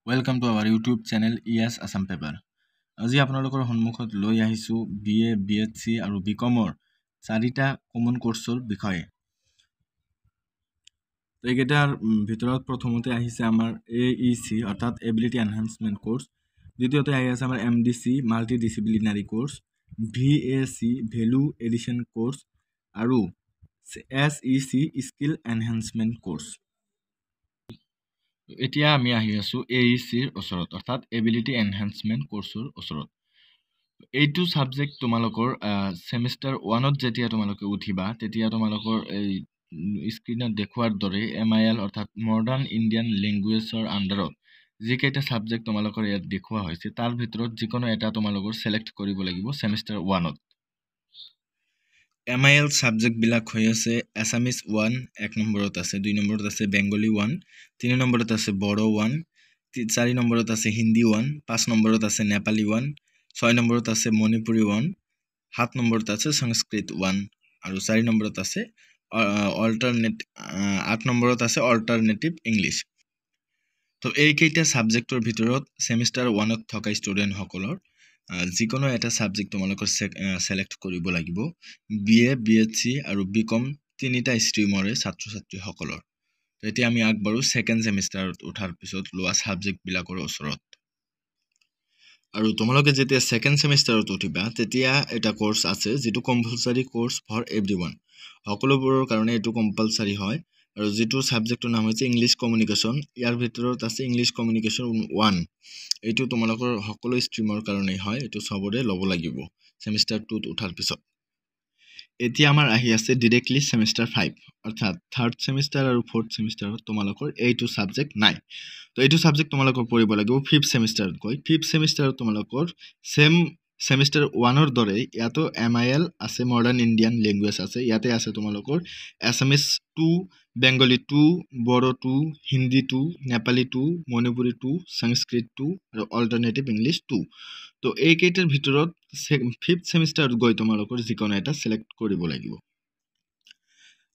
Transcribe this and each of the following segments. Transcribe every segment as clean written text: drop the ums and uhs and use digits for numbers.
Welcome to our YouTube channel ES Assam Paper. আজি আপোনালোকৰ সন্মুখত লৈ আহিছো BA, BSc আৰু BCom চাৰিটা কমন কোৰ্সৰ বিষয়ে। তো এইকেইটাৰ ভিতৰত প্ৰথমতে আহিছে আমাৰ AEC অৰ্থাৎ এবিলিটি এনহান্সমেন্ট কোৰ্স, দ্বিতীয়তে আহি আছে আমাৰ MDC multidisciplinary course, VAC value addition course আৰু SEC স্কিল এনহান্সমেন্ট কোৰ্স। এতিয়া আমি আহি আছো AEC ৰ ওচৰত অৰ্থাৎ এবিলিটি এনহান্সমেন্ট কোৰ্সৰ ওচৰত। এইটো সাবজেক্ট তোমালোকৰ সেমিস্টাৰ 1 ত যেতিয়া তোমালোকে উঠিবা তেতিয়া তোমালোকৰ এই স্ক্ৰিনত দেখুৱাৰ দৰে MIL অৰ্থাৎ মডাৰ্ন ইণ্ডিয়ান ল্যাঙ্গুৱেজৰ আন্ডাৰত যি কেইটা সাবজেক্ট তোমালোকৰ ইয়াত দেখুৱা হৈছে তাৰ ভিতৰত যিকোনো এটা তোমালোকৰ সিলেক্ট কৰিব লাগিব সেমিস্টাৰ 1 ত। MIL সাবজেক্ট বিলাক হৈ আছে আসামিজ 1 এক নম্বৰত আছে, 2 নম্বৰত আছে বেঙ্গলী 1, 3 নম্বৰত আছে বড়ো 1, 4 নম্বৰত আছে হিন্দী 1, 5 নম্বৰত আছে নেপালী 1, 6 নম্বৰত আছে মণিপুৰী 1, 7 নম্বৰত আছে সংস্কৃত 1 আৰু 4 নম্বৰত আছে অল্টাৰনেটিভ 8 নম্বৰত আছে অল্টাৰনেটিভ ইংলিশ। তো এই কেইটা সাবজেক্টৰ ভিতৰত সেমিস্টাৰ 1 ত থকা ষ্টুডেন্ট সকলৰ যিকোনো এটা সাবজেক্ট তোমালোকৰ সিলেক্ট কৰিব লাগিব। BA, BSc আৰু BCom তিনিটা ষ্ট্ৰীমৰে ছাত্ৰ ছাত্ৰী সকলৰ। তো এতিয়া আমি আগবাৰো সেকেন্ড সেমিস্টাৰত উঠাৰ পিছত লোৱা সাবজেক্ট বিলাকৰ ওচৰত। আৰু তোমালোকে যেতিয়া সেকেন্ড সেমিস্টাৰত উঠিবা তেতিয়া এটা কোৰ্স আছে যেটো কম্পালসৰি কোৰ্স ফৰ এভৰিওয়ান, সকলোবোৰৰ কাৰণে এটো কম্পালসৰি হয়। আৰু যেটো সাবজেক্টৰ নাম হৈছে ইংলিশ কমিউনিকেশন, ইয়াৰ ভিতৰত আছে ইংলিশ কমিউনিকেশন 1। এটো তোমালোকৰ সকলো ষ্ট্ৰীমৰ কাৰণে হয়, এটো সবৰে ল'ব লাগিব সেমিস্টাৰ 2 ত উঠাৰ পিছত। এতিয়া আমাৰ আহি আছে ডাইৰেক্টলি সেমিস্টাৰ 5 অৰ্থাৎ থাৰ্ড সেমিস্টাৰ আৰু ফোৰ্থ সেমিস্টাৰত তোমালোকৰ এইটো সাবজেক্ট নাই। তো এইটো সাবজেক্ট তোমালোকৰ পঢ়িব লাগিব ফিফথ সেমিস্টাৰত গৈ। ফিফথ সেমিস্টাৰত তোমালোকৰ সেম সেমিস্টাৰ 1 ৰ দৰে ইয়াতো MIL আছে, মডাৰ্ন ইণ্ডিয়ান ল্যাঙ্গুৱেজ আছে, ইয়াতে আছে তোমালোকৰ আসামিজ 2, বেঙ্গলী 2, বড়ো 2, হিন্দী 2, নেপালী 2, মণিপুৰী 2, সংস্কৃত 2 আৰু অল্টাৰনেটিভ ইংলিশ 2। তো এই কেইটাৰ ভিতৰত ফিফথ সেমিস্টাৰত গৈ তোমালোকৰ যিকোনো এটা সিলেক্ট কৰিব লাগিব।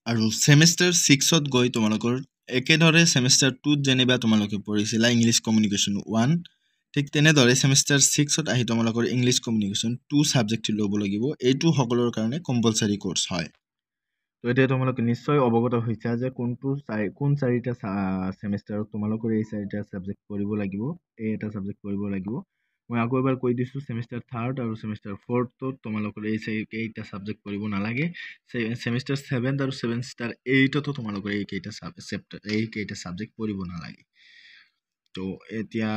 আৰু সেমিস্টাৰ 6 ত গৈ তোমালোকৰ একেদৰে সেমিস্টাৰ 2 ত যেনিবা তোমালোকে পঢ়িছিলা ইংলিশ কমিউনিকেশন 1, ঠিক তেনেদৰে সেমিস্টাৰ 6 ত আহি তোমালোকৰ ইংলিশ কমিউনিকেশন 2 সাবজেক্ট ল'ব লাগিব। এইটো সকলৰ কাৰণে কম্পালসৰি কোৰ্স হয়। তো এতিয়া তোমালোকে নিশ্চয় অৱগত হৈছা যে কোন চাৰিটা সেমিস্টাৰত তোমালোকৰ এই চাৰিটা সাবজেক্ট পঢ়িব লাগিব, এই এটা সাবজেক্ট পঢ়িব লাগিব। মই আকৌ এবাৰ কৈ দিছো সেমিস্টাৰ 3 আৰু সেমিস্টাৰ 4 ত তোমালোকৰ এইটা সাবজেক্ট পঢ়িব নালাগে। সেমিস্টাৰ 7 আৰু সেমিস্টাৰ 8 ত তোমালোকৰ এই কেইটা সাবজেক্ট পঢ়িব নালাগে। তো এতিয়া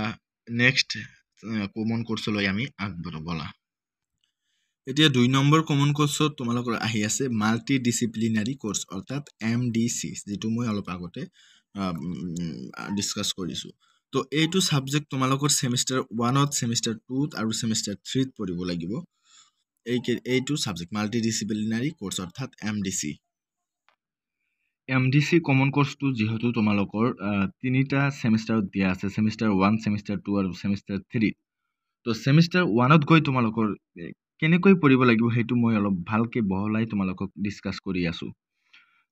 নেক্সট কমন কোৰ্সলৈ আমি আগবাঢ়ো বলা। এতিয়া 2 নম্বৰ কমন কোৰ্সত তোমালোকৰ আহি আছে মাল্টি ডিসিপ্লিনাৰী কোৰ্স অৰ্থাৎ MDC, যেটো মই অলপ আগতে ডিসকাস কৰিছো। তো এইটো সাবজেক্ট তোমালোকৰ সেমিস্টাৰ 1 ত, সেমিস্টাৰ 2 ত আৰু সেমিস্টাৰ 3 ত পঢ়িব লাগিব। এইটো সাবজেক্ট মাল্টি ডিসিপ্লিনাৰী কোৰ্স অৰ্থাৎ MDC। MDC কমন কোৰ্সটো যেহেতু তোমালোকৰ তিনিটা সেমিস্টাৰত দিয়া আছে, সেমিস্টাৰ 1, সেমিস্টাৰ 2 আৰু সেমিস্টাৰ 3। তো সেমিস্টাৰ 1 ত গৈ তোমালোকৰ কেনেকৈ পঢ়িব লাগিব হেতু মই অলপ ভালকে বহলাই তোমালোকক ডিসকাস কৰি আছো।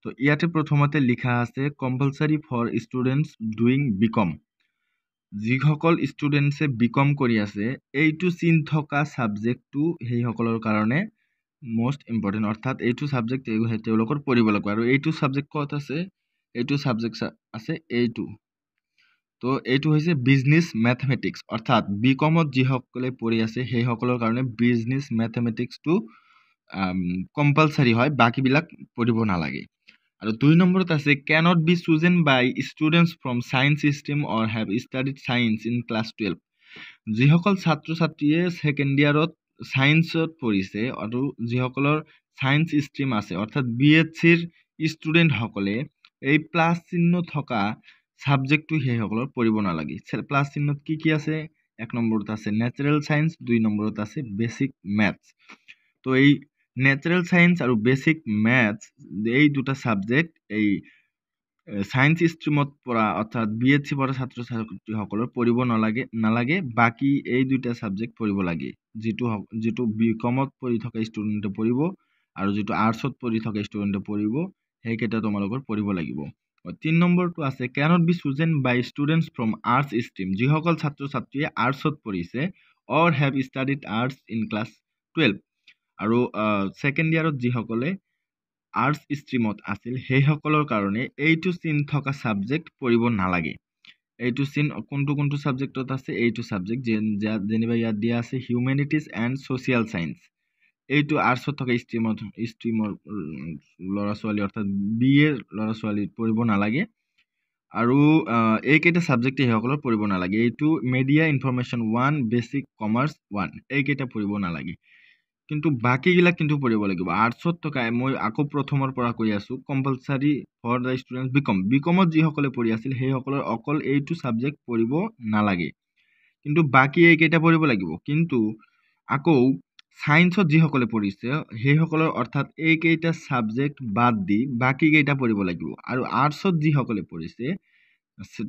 তো ইয়াতে প্ৰথমতে লিখা আছে compulsory for students doing BCom। যিসকল ষ্টুডেন্টসে BCom কৰি আছে এইটো চিন থকা সাবজেক্টটো সেই সকলৰ কাৰণে মোস্ট ইম্পৰ্টেন্ট, অৰ্থাৎ এইটো সাবজেক্ট তেওঁলোকৰ পঢ়িব লাগিব। আৰু এইটো সাবজেক্ট কত আছে? এইটো সাবজেক্ট আছে এইটো। তো এইটো হৈছে বিজনেস ম্যাথমেটিক্স, অৰ্থাৎ BCom ত যিসকলে পঢ়ি আছে সেই সকলৰ কাৰণে বিজনেস ম্যাথমেটিক্স টো কম্পালসৰি হয়, বাকি বিলাক পঢ়িব নালাগে। আৰু 2 নম্বৰত আছে cannot be chosen by students from science stream or have studied science in class 12। যিসকল ছাত্ৰ ছাত্ৰীয়ে সেকেন্ড ইয়াৰত সায়েন্সত পঢ়িছে আৰু যিসকলৰ সায়েন্স স্ট্ৰীম আছে অৰ্থাৎ BSc ৰ ষ্টুডেন্ট সকলে এই প্লাস চিহ্ন থকা সাবজেক্টটো সেই সকলৰ পঢ়িব নালাগে। প্লাস চিহ্নত কি আছে? 1 নম্বৰত আছে ন্যাচাৰাল সায়েন্স, 2 নম্বৰত আছে বেসিক ম্যাথস। তো এই ন্যাচাৰাল সায়েন্স আৰু বেসিক ম্যাথস এই দুটা সাবজেক্ট এই সায়েন্স স্ট্ৰীমত পঢ়া অৰ্থাৎ BSc পঢ়া ছাত্ৰ ছাত্ৰী সকলৰ পঢ়িব নালাগে, বাকি এই দুটা সাবজেক্ট পঢ়িব লাগে। যেটো BCom ত পঢ়ি থকা ষ্টুডেন্টে পঢ়িব আৰু যেটো আৰ্টছত পঢ়ি থকা ষ্টুডেন্টে পঢ়িব, সেই কেইটা তোমালোকৰ পঢ়িব লাগিব। 3 নম্বৰটো আছে cannot be chosen by students from arts stream যিসকল ছাত্ৰ ছাত্ৰীয়ে আৰ্টছত পঢ়িছে or have studied arts in class 12 আৰু সেকেন্ড ইয়াৰত যিসকলে আৰ্টছ ষ্ট্ৰীমত আছিল সেইসকলৰ কাৰণে এইটো চিন থকা সাবজেক্ট পঢ়িব নালাগে এইটো চিন কোনটো সাবজেক্টত আছে এইটো সাবজেক্ট যেনিবা ইয়াত দিয়া আছে হিউম্যানিটিজ এন্ড সোশিয়াল সায়েন্স এইটো আৰ্টছত থকা ষ্ট্ৰীমৰ ল'ৰা ছোৱালী অৰ্থাৎ বিএ ল'ৰা ছোৱালী পঢ়িব নালাগে আৰু এইকেইটা সাবজেক্ট সেইসকলৰ পঢ়িব নালাগে এইটো মিডিয়া ইনফৰমেশ্যন 1 বেসিক কমাৰ্চ 1 এইকেইটা পঢ়িব নালাগে কিন্তু বাকিগিলা কিন্তু পঢ়িব লাগিব আৰ্টছত থকা মই আকৌ প্ৰথমৰ পৰা কৈ আছো কম্পালসাৰি ফৰ দা ষ্টুডেন্টস বিকমত যিসকলে পঢ়ি আছিল সেইসকলৰ অকল এইটো সাবজেক্ট পঢ়িব নালাগে কিন্তু বাকি এইকেইটা পঢ়িব লাগিব কিন্তু আকৌ সায়েন্সত যিসকলে পঢ়িছে সেইসকলৰ অৰ্থাৎ এইকেইটা সাবজেক্ট বাদ দি বাকি কেইটা পঢ়িব লাগিব আৰু আৰ্টছত যিসকলে পঢ়িছে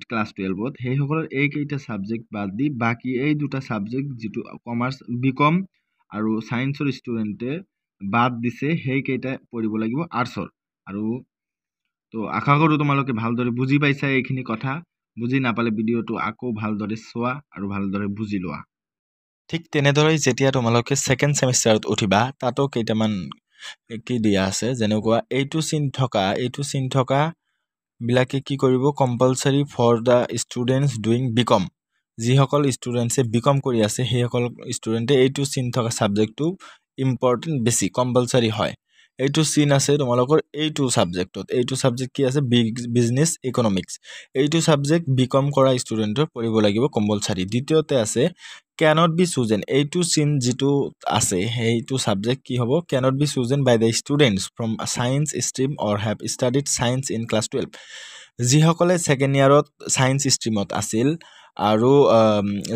ক্লাস 12ত সেইসকলৰ এইকেইটা সাবজেক্ট বাদ দি বাকি এই দুটা সাবজেক্ট যেটো কমাৰ্চ বিকম আৰু সায়েন্সৰ ষ্টুডেন্টে বাদ দিছে সেইকেইটা পঢ়িব লাগিব আৰ্টছৰ আৰু তো আশা কৰো তোমালোকে ভালদৰে বুজি পাইছা এইখিনি কথা বুজি নাপালে ভিডিওটো আকৌ ভালদৰে চোৱা আৰু ভালদৰে বুজি লোৱা ঠিক তেনেদৰে যেতিয়া তোমালোকে সেকেন্ড সেমিস্টাৰত উঠিবা তাতো কেইটামান কি দিয়া আছে যেনেকুৱা এইটো চিন থকা বিলাকে কি কৰিব compulsory for the students doing BCom যিসকল ষ্টুডেন্টসে বিকম কৰি আছে সেইসকল ষ্টুডেন্টে এইটো চিন থকা সাবজেক্টটো ইম্পৰ্টেন্ট বেছি কম্পালসাৰি হয় এইটো চিন আছে তোমালোকৰ এইটো সাবজেক্ট কি আছে বিজনেস ইকোনমিক্স এইটো সাবজেক্ট বিকম কৰা ষ্টুডেন্টৰ পঢ়িব লাগিব কম্পালসাৰি দ্বিতীয়তে আছে cannot be chosen এইটো চিন যেটো আছে সেইটো সাবজেক্ট কি হ'ব cannot be chosen by the students from a science stream or have studied science in class 12 যিসকলে সেকেন্ড ইয়াৰত সায়েন্স ষ্ট্ৰীমত আছিল আৰু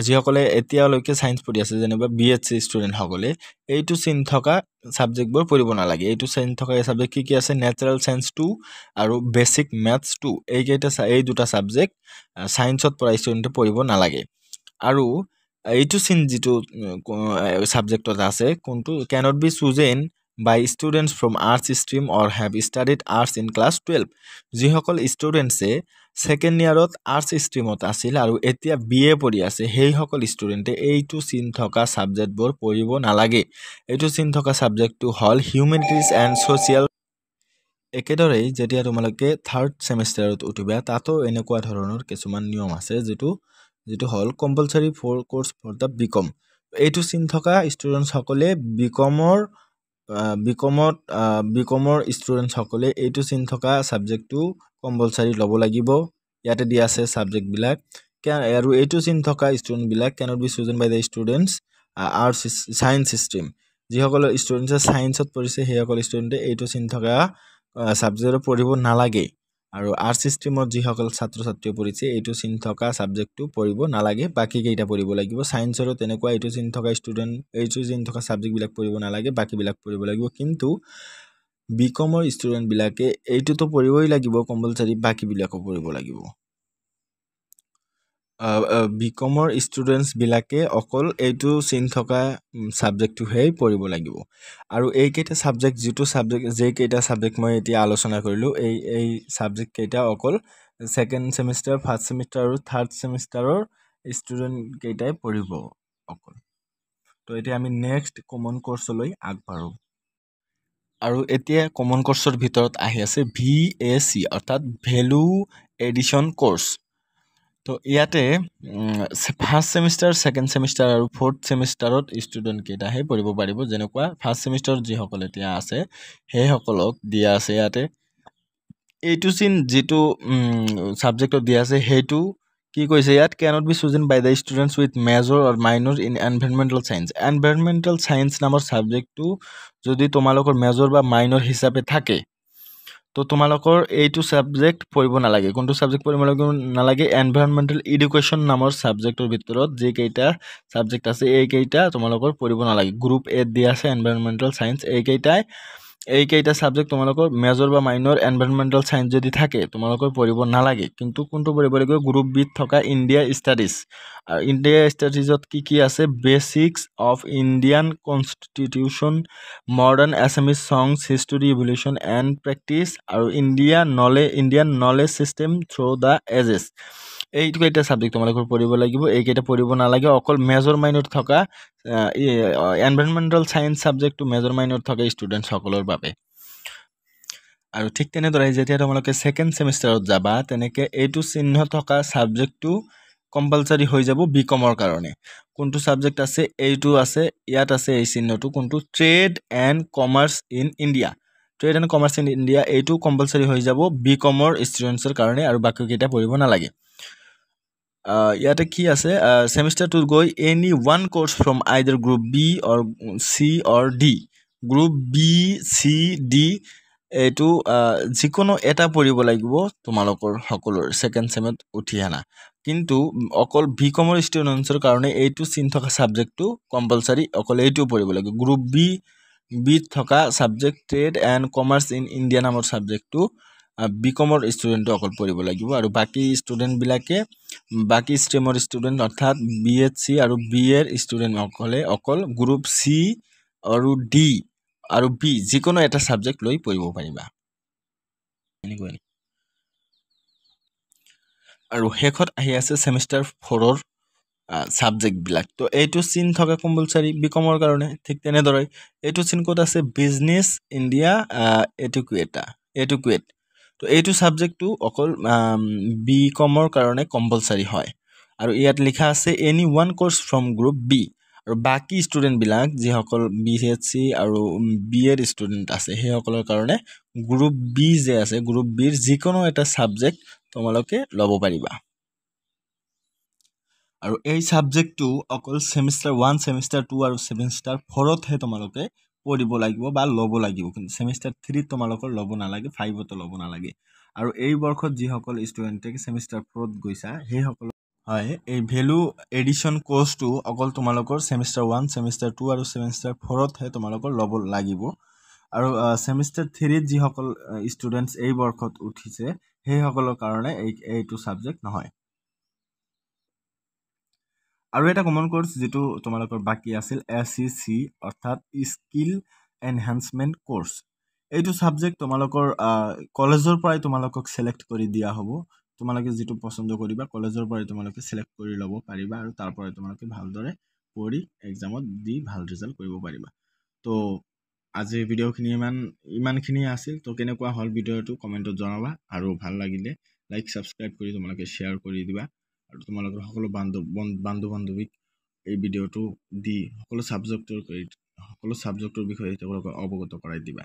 যিসকলে এতিয়ালৈকে সায়েন্স পঢ়ি আছে যেনেবা বিএসসি ষ্টুডেন্ট সকলে এইটো চিন থকা সাবজেক্টবোৰ পঢ়িব নালাগে এইটো চিন থকা সাবজেক্ট কি আছে ন্যাচাৰাল সায়েন্স 2 আৰু বেসিক ম্যাথছ 2 এই দুটা সাবজেক্ট সায়েন্সত পঢ়া ষ্টুডেন্টে পঢ়িব নালাগে আৰু এইটো চিন যেটো সাবজেক্টত আছে কোনটো cannot be chosen by students from arts stream or have studied arts in class 12 যিসকল ষ্টুডেন্টসে সেকেন্ড ইয়াৰত আৰ্টছ ষ্ট্ৰীমত আছিল আৰু এতিয়া বিএ পঢ়ি আছে সেইসকল ষ্টুডেন্টে এইটো চিন থকা সাবজেক্টবোৰ পঢ়িব নালাগে এইটো চিন থকা সাবজেক্টটো হল হিউম্যানিটিজ এন্ড সোশিয়াল একেদৰে যেতিয়া তোমালোকে থাৰ্ড সেমিস্টাৰত উঠিবা তাতো এনেকুৱা ধৰণৰ কিছুমান নিয়ম আছে যেটো হল compulsory for course for the BCom এইটো চিন থকা ষ্টুডেন্টস সকলে বিকমৰ ষ্টুডেন্টস সকলে এইটো চিন থকা সাবজেক্টটো কম্পালসাৰি ল'ব লাগিব ইয়াতে দিয়া আছে সাবজেক্ট বিলাক আৰু এইটো চিন থকা ষ্টুডেন্ট বিলাক cannot be chosen by the students arts science stream যিসকল ষ্টুডেন্টে সায়েন্সত পঢ়িছে সেইসকল ষ্টুডেন্টে এইটো চিন থকা সাবজেক্ট পঢ়িব নালাগে আৰু আৰ্টছ ষ্ট্ৰীমত যিসকল ছাত্ৰ ছাত্ৰী পঢ়িছে এইটো চিন থকা সাবজেক্টটো পঢ়িব নালাগে বাকি কেইটা পঢ়িব লাগিব সায়েন্সৰ তেনেকুৱা এইটো চিন থকা ষ্টুডেন্ট এইটো চিন থকা সাবজেক্ট বিলাক পঢ়িব নালাগে বাকি বিলাক পঢ়িব লাগিব কিন্তু বিকমৰ ষ্টুডেন্ট বিলাকে এইটোতো পঢ়িবই লাগিব কম্পালসাৰি বাকি বিলাকো পঢ়িব লাগিব বিকমৰ ষ্টুডেন্টস বিলাকে অকল এইটো চিন থকা সাবজেক্টটো হেই পঢ়িব লাগিব আৰু এইকেইটা সাবজেক্ট যে কেইটা সাবজেক্ট মই এতিয়া আলোচনা কৰিলো এই সাবজেক্ট কেইটা অকল সেকেন্ড সেমিস্টাৰ ফাৰ্স্ট সেমিস্টাৰ আৰু থাৰ্ড সেমিস্টাৰৰ ষ্টুডেন্ট কেইটাই পঢ়িব অকল তো এতিয়া আমি নেক্সট কমন কোৰ্সলৈ আগবাঢ়ো আৰু এতিয়া কমন কোৰ্সৰ ভিতৰত আহি আছে VAC অৰ্থাৎ ভ্যালু এডিশন কোৰ্স তো ইয়াতে ফাৰ্স্ট সেমিস্টাৰ সেকেন্ড সেমিস্টাৰ আৰু ফোৰ্থ সেমিস্টাৰত ষ্টুডেন্ট কেইটা হে পঢ়িব পাৰিব যেনেকুৱা ফাৰ্স্ট সেমিস্টাৰ যিসকল এতিয়া আছে সেইসকলক দিয়া আছে ইয়াতে এইটো চিন যেটো সাবজেক্টত দিয়া আছে হেতু কি কৈছে ইয়াত cannot be chosen by the students with major or minor in environmental science নামৰ সাবজেক্টটো যদি তোমালোকৰ মেজৰ বা মাইনৰ হিচাপে থাকে তো তোমালোকৰ এইটো সাবজেক্ট পঢ়িব নালাগে কোনটো সাবজেক্ট পঢ়িব নালাগে এনভায়ৰনমেন্টাল এডুকেশন নামৰ সাবজেক্টৰ ভিতৰত যে কেইটা সাবজেক্ট আছে এই কেইটা তোমালোকৰ পঢ়িব নালাগে গ্ৰুপ এ দিয়া আছে এনভায়ৰনমেন্টাল সায়েন্স এই কেইটাই এইকেইটা সাবজেক্ট তোমালোকৰ মেজৰ বা মাইনৰ এনভাইৰনমেণ্টেল সায়েন্স যদি থাকে তোমালোকৰ পঢ়িব নালাগে কিন্তু কোনটো পঢ়িব লাগিব গ্ৰুপ বিত থকা ইণ্ডিয়া ষ্টাডিজ আৰু ইণ্ডিয়া ষ্টাডিজত কি আছে basics of Indian constitution modern Assamese সংস হিষ্টৰী ইভলিউশ্যন এণ্ড প্ৰেক্টিছ আৰু Indian knowledge system through the ages এইকেইটা সাবজেক্ট তোমালোকৰ পঢ়িব লাগিব এইকেইটা পঢ়িব নালাগে অকল মেজৰ মাইনৰ থকা এনভাইৰনমেণ্টেল সায়েন্স সাবজেক্টটো মেজৰ মাইনৰ থকা ষ্টুডেণ্টছ সকলৰ বাবে আৰু ঠিক তেনেদৰে যেতিয়া তোমালোকে সেকেন্ড সেমিষ্টাৰত যাবা তেনেকে এইটো চিহ্ন থকা সাবজেক্টটো কম্পালসৰি হৈ যাব বিকমৰ কাৰণে কোনটো সাবজেক্ট আছে এইটো আছে ইয়াত আছে এই চিহ্নটো কোনটো trade and commerce in India trade and commerce in India এইটো কম্পালসৰি হৈ যাব বিকমৰ ষ্টুডেণ্টছৰ কাৰণে আৰু বাকিকেইটা পঢ়িব নালাগে ইয়াতে কি আছে সেমিষ্টাৰ 2 গৈ any one course from either group B or C or D group B C D এইটো যিকোনো এটা পঢ়িব লাগিব তোমালোকৰ সকলোৰ সেকেন্ড সেমত উঠি আনা কিন্তু অকল বিকমৰ ষ্টুডেণ্টছৰ কাৰণে এইটো চিন থকা সাবজেক্টটো কম্পালসৰি অকল এইটো পঢ়িব লাগিব গ্ৰুপ বি বিত থকা subject trade and commerce in India নামৰ সাবজেক্টটো বিকমৰ ষ্টুডেণ্টটো অকল পঢ়িব লাগিব আৰু বাকি ষ্টুডেণ্টবিলাকে বাকি ষ্ট্ৰীমৰ ষ্টুডেণ্ট অৰ্থাৎ BHC আৰু BA ষ্টুডেণ্ট অকল গ্ৰুপ চি আৰু ডি আৰু বি যিকোনো এটা সাবজেক্ট লৈ পঢ়িব পাৰিবা আৰু শেষত আহি আছে সেমিষ্টাৰ 4ৰ সাবজেক্টবিলাক তো এইটো চিন থকা কম্পালসৰি বিকমৰ কাৰণে ঠিক তেনেদৰে এইটো চিন ক'ত আছে বিজনেছ ইণ্ডিয়া এডুকেট তো এইটো সাবজেক্টটো অকল বিকমৰ কাৰণে কম্পালসৰি হয় আৰু ইয়াত লিখা আছে any one course from group B আৰু বাকি ষ্টুডেণ্টবিলাক যিসকল BHC আৰু BA ষ্টুডেণ্ট আছে সেইসকলৰ কাৰণে গ্ৰুপ বি যে আছে গ্ৰুপ বিৰ যিকোনো এটা সাবজেক্ট তোমালোকে ল'ব পাৰিবা আৰু এই সাবজেক্টটো অকল সেমিষ্টাৰ 1 সেমিষ্টাৰ 2 আৰু সেমিষ্টাৰ 4 হে তোমালোকে পঢ়িব লাগিব বা ল'ব লাগিব কিন্তু সেমিষ্টাৰ 3 তোমালোকৰ ল'ব নালাগে 5 তো ল'ব নালাগে আৰু এই বৰ্ষত যিসকল ষ্টুডেণ্টে সেমিষ্টাৰ 4 গৈছা সেইসকল হয় এই ভ্যালু এডিশন কোৰ্সটো অকল তোমালোকৰ সেমিষ্টাৰ 1 সেমিষ্টাৰ 2 আৰু সেমিষ্টাৰ 4 হে তোমালোকৰ ল'ব লাগিব আৰু সেমিষ্টাৰ 3 যিসকল ষ্টুডেণ্টছ এই বৰ্ষত উঠিছে সেইসকলৰ কাৰণে এইটো সাবজেক্ট নহয় আৰু এটা কমন কোৰ্স যেটো তোমালোকৰ বাকি আছিল SEC অৰ্থাৎ স্কিল এনহান্সমেন্ট কোৰ্স এইটো সাবজেক্ট তোমালোকৰ কলেজৰ পৰাই তোমালোকক সিলেক্ট কৰি দিয়া হ'ব তোমালোকে যেটো পছন্দ কৰিবা কলেজৰ পৰাই তোমালোকে সিলেক্ট কৰি ল'ব পাৰিবা আৰু তাৰ পৰাই তোমালোকে ভালদৰে পঢ়ি এক্সামত দি ভাল ৰিজাল্ট কৰিব পাৰিবা তো আজি ভিডিওখিনি ইমানখিনি আছিল তো কেনেকুৱা হল ভিডিওটো কমেন্টত জনাবা আৰু ভাল লাগিলে লাইক সাবস্ক্ৰাইব কৰি তোমালোকে শেয়াৰ কৰি দিবা আৰু তোমালোকৰ সকলো বান্ধৱীক এই ভিডিওটো দি সকলো সাবজেক্টৰ বিষয়ে তেওঁলোকক অৱগত কৰাই দিবা